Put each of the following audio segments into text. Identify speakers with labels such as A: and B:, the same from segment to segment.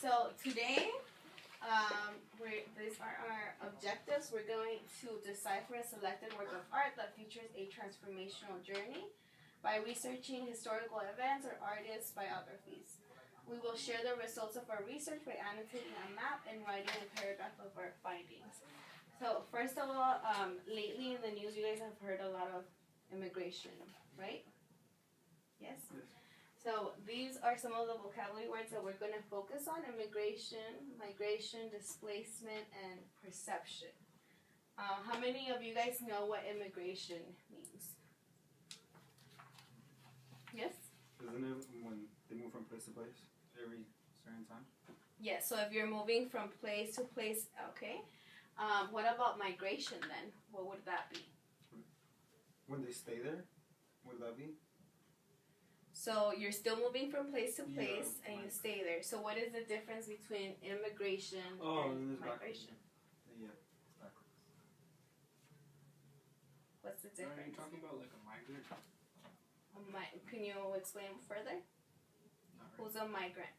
A: So today, these are our objectives. We're going to decipher a selected work of art that features a transformational journey by researching historical events or artists' biographies. We will share the results of our research by annotating a map and writing a paragraph of our findings. So first of all, lately in the news, you guys have heard a lot of immigration, right? Yes? So these are some of the vocabulary words that we're going to focus on: immigration, migration, displacement, and perception. How many of you guys know what immigration means? Yes?
B: Isn't it when they move from place to place every certain time?
A: Yes, so if you're moving from place to place, okay. What about migration then? What would that be?
B: When they stay there, would that be?
A: So you're still moving from place to place, and you stay there. So what is the difference between immigration and migration?
B: Yeah, it's backwards.
A: What's the difference?
C: Are you talking about like a migrant?
A: Can you explain further?
C: Not
A: Who's a migrant?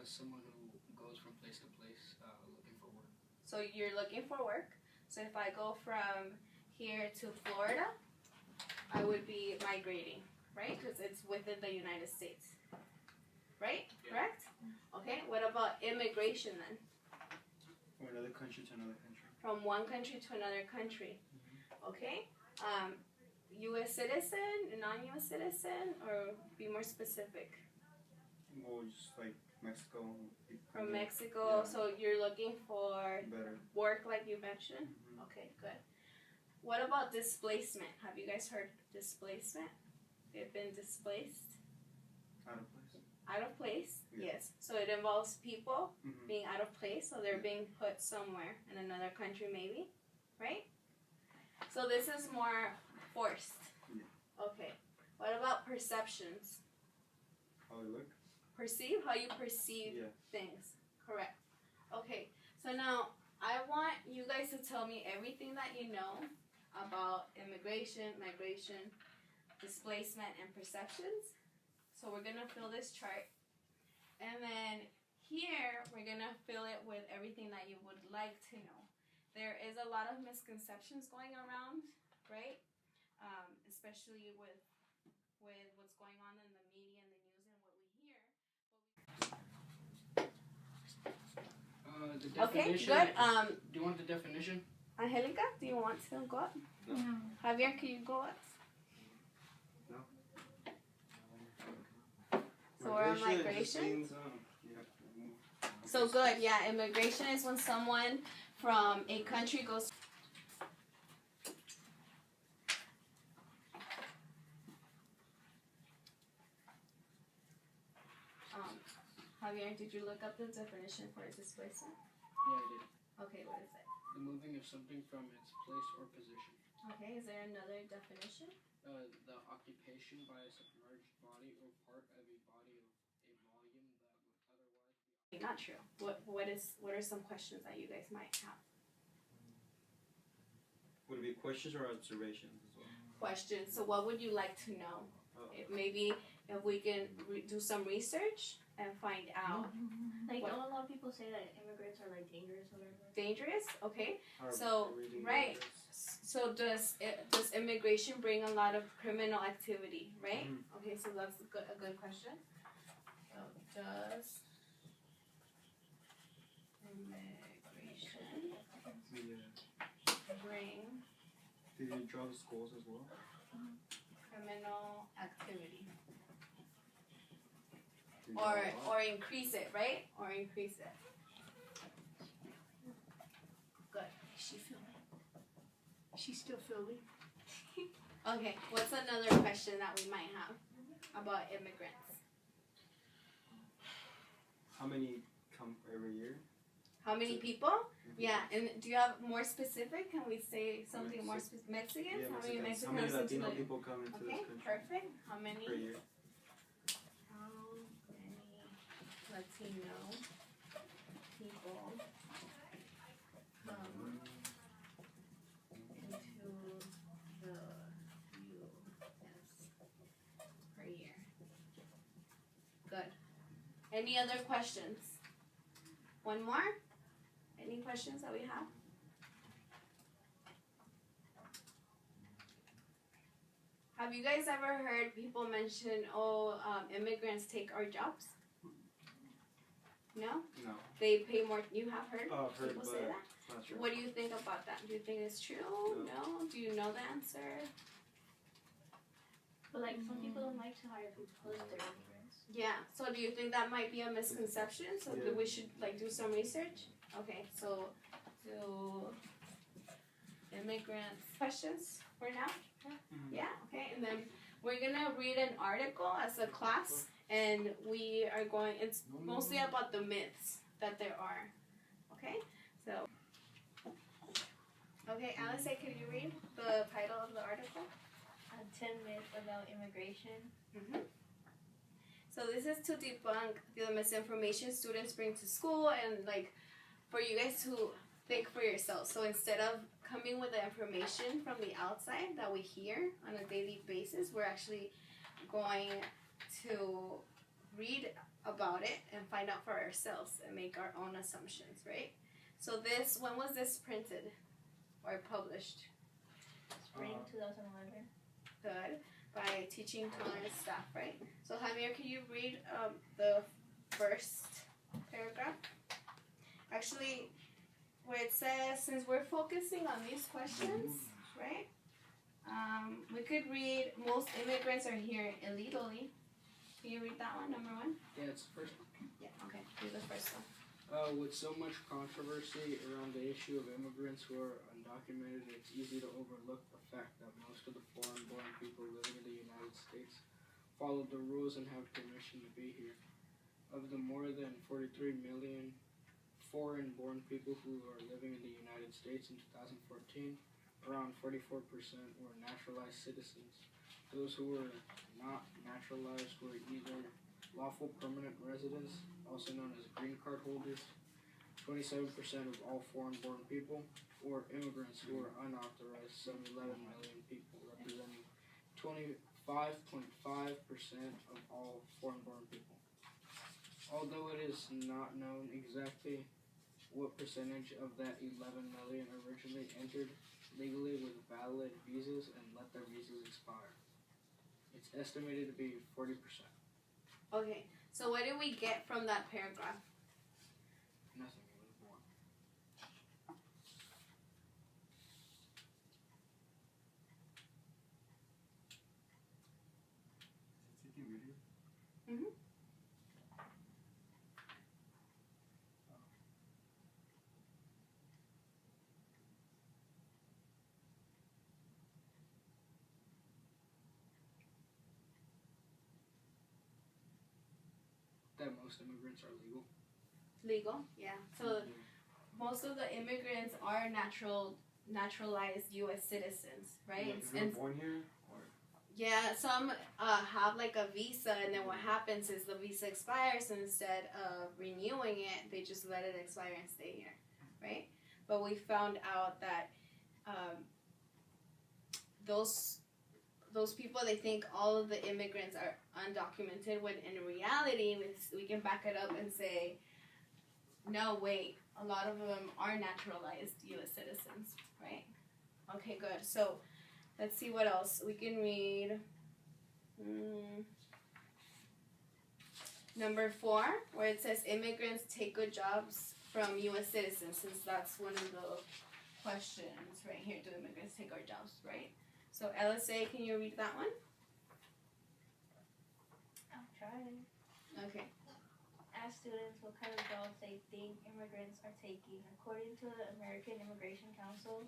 C: Someone who goes from place to place looking for work.
A: So you're looking for work. So if I go from here to Florida, I would be migrating. Right? Because it's within the United States. Right?
C: Yeah.
A: Correct? Okay. What about immigration then?
B: From another country to another country.
A: From one country to another country. Okay? U.S. citizen, non-U.S. citizen, or be more specific?
B: Well, just like Mexico.
A: From Mexico.
B: Yeah.
A: So you're looking for
B: Better
A: work like you mentioned?
B: Mm-hmm.
A: Okay, good. What about displacement? Have you guys heard displacement? They've been displaced?
B: Out of place.
A: Out of place?
B: Yeah.
A: Yes. So it involves people
B: Mm-hmm.
A: being out of place, so they're being put somewhere in another country maybe, right? So this is more forced.
B: Yeah.
A: Okay. What about perceptions?
B: How they look?
A: Perceive, how you perceive
B: Yeah.
A: things. Correct. Okay. So now I want you guys to tell me everything that you know about immigration, migration, displacement, and perceptions. So we're going to fill this chart. And then here, we're going to fill it with everything that you would like to know. There is a lot of misconceptions going around, right? Especially with what's going on in the media and the news and what we hear.
C: The
A: Okay,
C: definition.
A: good.
C: Do you want the definition?
A: Angelica, do you want to go up?
B: No.
A: Javier, can you go up?
B: No.
A: So we're on migration?
B: Means,
A: So good, yeah. Immigration is when someone from a country goes. Javier, did you look up the definition for displacement?
C: Yeah, I did.
A: Okay, what is it?
C: The moving of something from its place or position.
A: Okay, is there another definition?
C: The occupation by a submerged body or part of a body of a volume that would otherwise be.
A: Not true. What are some questions that you guys might have?
B: Would it be questions or observations as well?
A: Questions. So what would you like to know? Maybe if we can do some research and find out.
D: Like,
A: What?
D: don't a lot of people say that immigrants are like dangerous or whatever?
A: Dangerous? Okay.
B: Or
A: So,
B: reading
A: right.
B: numbers.
A: So does immigration bring a lot of criminal activity, right?
B: Mhm.
A: Okay, so that's a good question. does immigration bring
B: Did you draw the schools as well?
A: criminal activity?
B: Did you draw a lot?
A: Or increase it, right? Or increase it. Good. Is she filming? She's still filming. Okay, what's another question that we might have about immigrants?
B: How many come every year?
A: How many people? Yeah, and do you have more specific? Can we say something more specific? Mexicans?
B: Yeah,
A: How many
B: Mexicans. How
A: Mexicans?
B: many Latino
A: into
B: people come into
A: Okay,
B: this country
A: perfect. How many?
B: per year?
A: How many Latino people come into the U.S. per year? Good. Any other questions? One more? Any questions that we have? Have you guys ever heard people mention, immigrants take our jobs? No?
B: No.
A: They pay more. You have heard
B: Oh, I've heard,
A: people
B: but
A: say that?
B: it's not true.
A: What do you think about that? Do you think it's true? No? Do you know the answer?
D: But like some people don't like to hire people because they're immigrants.
A: Yeah. So do you think that might be a misconception? So
B: Yeah.
A: we should do some research? Okay, so do immigrants questions for now?
B: Mhm.
A: Yeah, okay, and then we're gonna read an article as a class, and we are going, it's mostly about the myths that there are, okay? So, okay, Alice, could you read the title of the article?
D: 10 myths about immigration.
A: So this is to debunk the misinformation students bring to school, and like for you guys to think for yourselves. So instead of coming with the information from the outside that we hear on a daily basis, we're actually going to read about it and find out for ourselves and make our own assumptions, right? So this, when was this printed or published?
D: Spring 2011.
A: Good. By Teaching Tolerance staff, right? So Javier, can you read the first paragraph? Actually, where it says, since we're focusing on these questions, right? We could read, most immigrants are here illegally. Can you read that one, number one?
C: Yeah, it's the first one.
A: Yeah, okay. Read the first one.
C: With so much controversy around the issue of immigrants who are undocumented, it's easy to overlook the fact that most of the foreign-born people living in the United States follow the rules and have permission to be here. Of the more than 43 million foreign-born people who are living in the United States in 2014, around 44% were naturalized citizens. Those who were not naturalized were either lawful permanent residents, also known as green card holders, 27% of all foreign-born people, or immigrants who are unauthorized, some 11 million people, representing 25.5% of all foreign-born people. Although it is not known exactly what percentage of that 11 million originally entered legally with valid visas and let their visas expire, it's estimated to be 40%.
A: Okay, so what did we get from that paragraph?
C: Nothing, it was born.
B: Is it taking video?
C: That most immigrants are legal.
A: Legal, yeah. So most of the immigrants are naturalized U.S. citizens, right?
B: If you were born here, or
A: Yeah, some have like a visa, and then what happens is the visa expires, and instead of renewing it, they just let it expire and stay here, right? But we found out that those people, they think all of the immigrants are undocumented, when in reality we can back it up and say, no, wait, a lot of them are naturalized U.S. citizens, right? Okay, good. So let's see what else we can read. Number 4, where it says immigrants take good jobs from U.S. citizens, since that's one of the questions right here. Do immigrants take our jobs, right? So LSA, can you read that one?
D: I'm trying.
A: Okay.
D: Ask students what kind of jobs they think immigrants are taking. According to the American Immigration Council,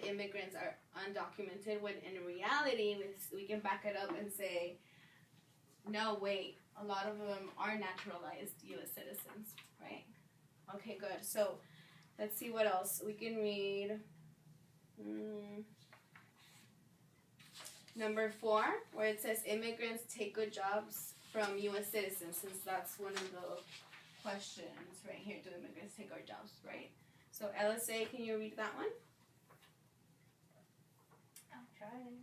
A: The immigrants are undocumented, when in reality, we can back it up and say, no, wait, a lot of them are naturalized U.S. citizens, right? Okay, good. So let's see what else we can read. Number 4, where it says immigrants take good jobs from U.S. citizens, since that's one of the questions right here. Do immigrants take our jobs, right? So LSA, can you read that one?
D: I'm trying.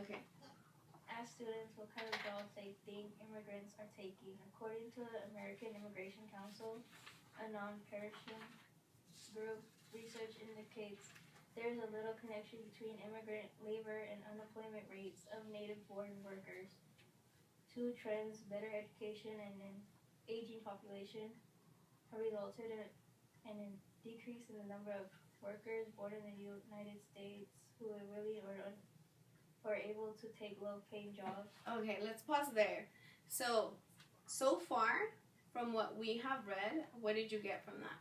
A: Okay.
D: Ask students what kind of jobs they think immigrants are taking. According to the American Immigration Council, a non-partisan group, research indicates there is a little connection between immigrant labor and unemployment rates of native-born workers. Two trends, better education and an aging population, have resulted in a decrease in the number of workers born in the United States who are willing or able to take low-paying jobs.
A: Okay, let's pause there. So far, from what we have read, what did you get from that?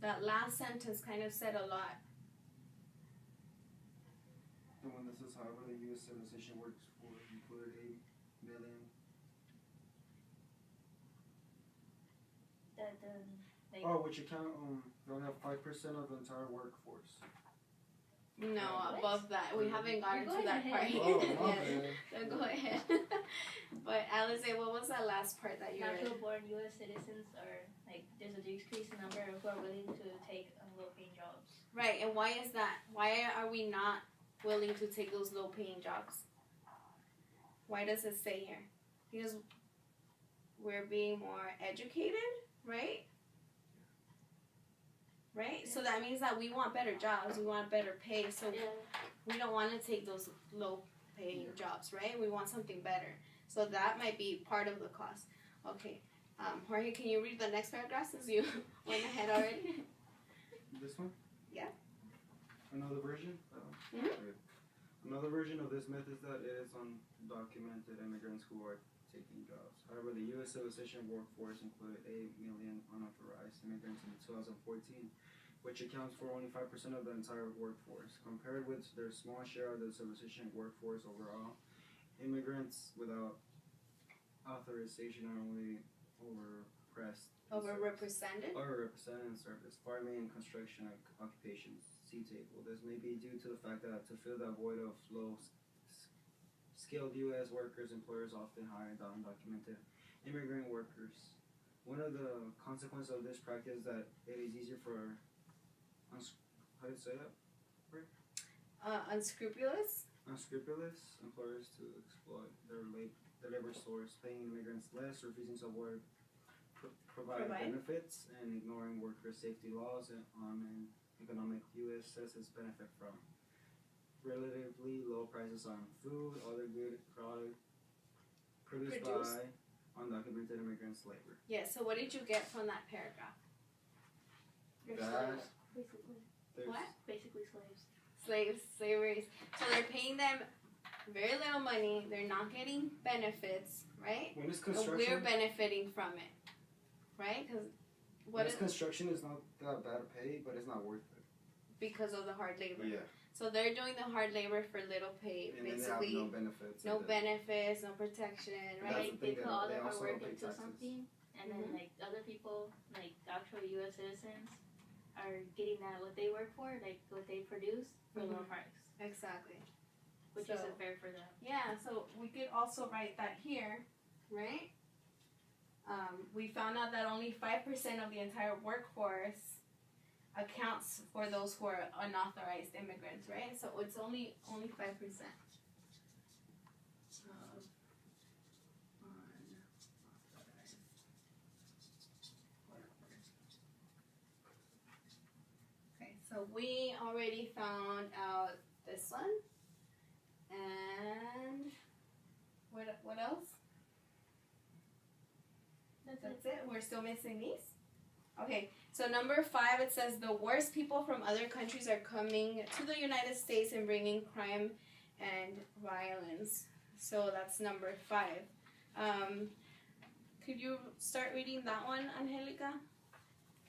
A: That last sentence kind of said a lot.
B: The one that says, however, the U.S. citizenship works for included 8 million.
D: That like
B: Oh, which account, they only have 5% of the entire workforce.
A: No,
D: What?
A: above that. We haven't gotten
D: You're
A: to
D: going
A: that part
D: ahead.
A: yet.
B: Oh, my
A: Yeah.
B: bad.
A: So go ahead. But Alice, what was that last part that you read?
D: natural-born U.S. citizens are like there's a decreased number who are willing to take low-paying jobs.
A: Right, and why is that? Why are we not willing to take those low-paying jobs? Why does it say here? Because we're being more educated, right? Right? So that means that we want better jobs, we want better pay, so
D: Yeah.
A: we don't want to take those low-paying jobs, right? We want something better. So that might be part of the cost. Okay. Jorge, can you read the next paragraph since you went ahead already?
B: This one?
A: Yeah.
B: Another version?
A: Mhm.
B: Okay. Another version of this myth is that it is undocumented immigrants who are taking jobs. However, the U.S. citizenship workforce included 8 million unauthorized immigrants in 2014, which accounts for only 5% of the entire workforce. Compared with their small share of the citizenship workforce overall, immigrants without authorization are only
A: Overrepresented?
B: overrepresented in service, farming and construction occupations. See table. This may be due to the fact that to fill the void of low-skilled U.S. workers, employers often hire undocumented immigrant workers. One of the consequences of this practice is that it is easier for how do you say that?
A: Unscrupulous?
B: Unscrupulous employers to exploit their labor source, paying immigrants less, refusing to provide benefits, and ignoring worker safety laws and economic U.S. citizens benefit from. Relatively low prices on food, other good product produced by undocumented immigrants' labor.
A: Yeah, so what did you get from that paragraph?
D: They're
B: That
D: slaves, basically.
B: there's
A: What?
D: Basically slaves.
A: Slavery. So they're paying them very little money, they're not getting benefits, right?
B: when it's
A: And we're
B: construction.
A: benefiting from it, right? Because
B: When it's construction is not that bad pay, but it's not worth it.
A: because of the hard labor.
B: Yeah.
A: So they're doing the hard labor for little pay,
B: And then they
A: basically.
B: have no benefits.
A: No
B: and then-
A: benefits, no protection,
B: That's
A: right?
B: the
D: They
B: thing,
D: put all
B: they
D: their hard
B: also
D: work
B: don't pay
D: into
B: taxes.
D: something, and then
A: Mhm.
D: like other people, like actual U.S. citizens, are getting that what they work for, like what they produce, for a lower
A: Mhm.
D: price,
A: Exactly.
D: which
A: So-
D: isn't fair for them.
A: Yeah, so we could also write that here, right? We found out that only 5% of the entire workforce accounts for those who are unauthorized immigrants, right? So it's only 5%. Okay, so we already found out this one. still missing these? Okay, so number 5, it says the worst people from other countries are coming to the United States and bringing crime and violence. So that's number 5. Could you start reading that one, Angelica?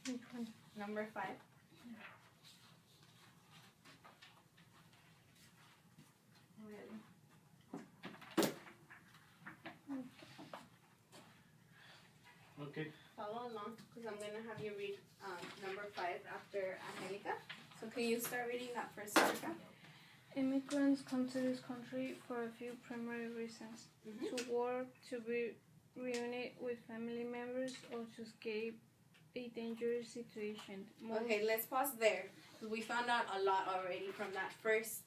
D: Which one?
A: Number 5.
C: Okay.
A: Follow along, because I'm going to have you read number 5 after Angelica. So can you start reading that first paragraph?
E: Immigrants come to this country for a few primary reasons:
A: Mhm.
E: to work, to be reunited with family members, or to escape a dangerous situation.
A: Okay, let's pause there. We found out a lot already from that first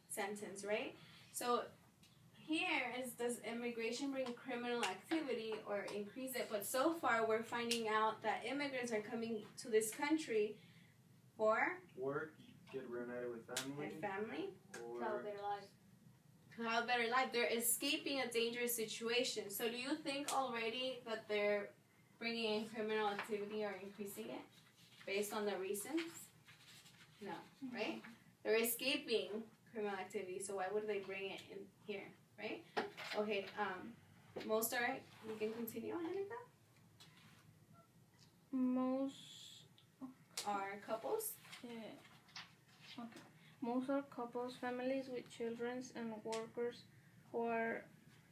A: sentence, right? So here is, does immigration bring criminal activity or increase it? But so far we're finding out that immigrants are coming to this country for
B: Work, get reunited with family,
A: their family,
B: or
A: to have a better life. They're escaping a dangerous situation. So do you think already that they're bringing in criminal activity or increasing it based on the reasons? No, right? They're escaping criminal activity, so why would they bring it in here, right? Okay, most alright, you can continue, Angelica.
E: Most
A: Are couples?
E: Most are couples, families with children, and workers who are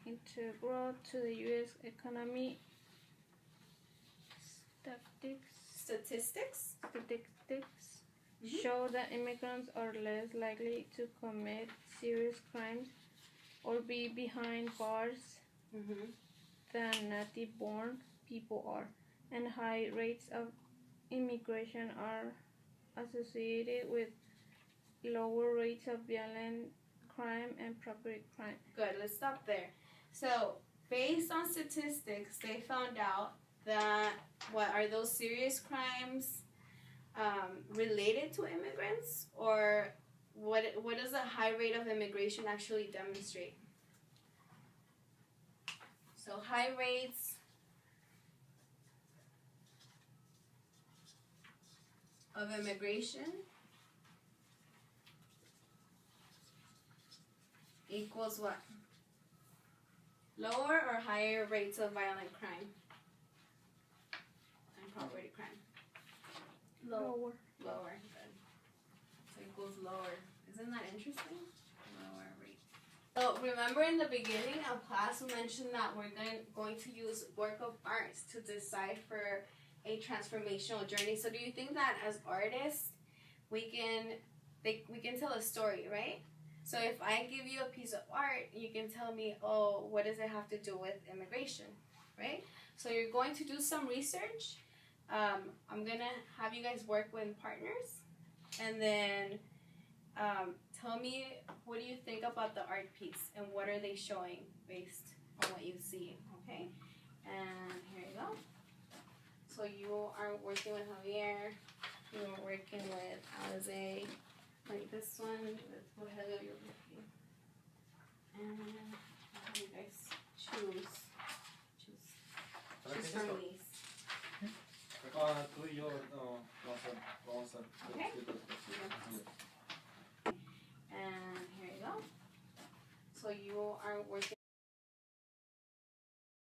E: integral to the U.S. economy.
A: Statistics? Mhm.
E: Show that immigrants are less likely to commit serious crimes or be behind bars
A: Mm-hmm.
E: than native-born people are, and high rates of immigration are associated with lower rates of violent crime and property crime.
A: Good, let's stop there. So, based on statistics, they found out that what are those serious crimes related to immigrants, or what does a high rate of immigration actually demonstrate? So high rates of immigration equals what? Lower or higher rates of violent crime and property crime?
E: Lower.
A: Lower. Good. So it equals lower. Isn't that interesting? Lower rate. So remember in the beginning of class we mentioned that we're going to use work of art to decipher a transformational journey. So do you think that as artists we can tell a story, right? So if I give you a piece of art, you can tell me, oh, what does it have to do with immigration, right? So you're going to do some research. I'm going to have you guys work with partners, and then tell me, what do you think about the art piece, and what are they showing based on what you see, okay? And here you go. So you are working with Javier, you are working with Alize, like this one with Rogelio, you're working. And how do you guys choose from these.
F: Tú y yo vamos a
A: Okay. And here you go. So you are working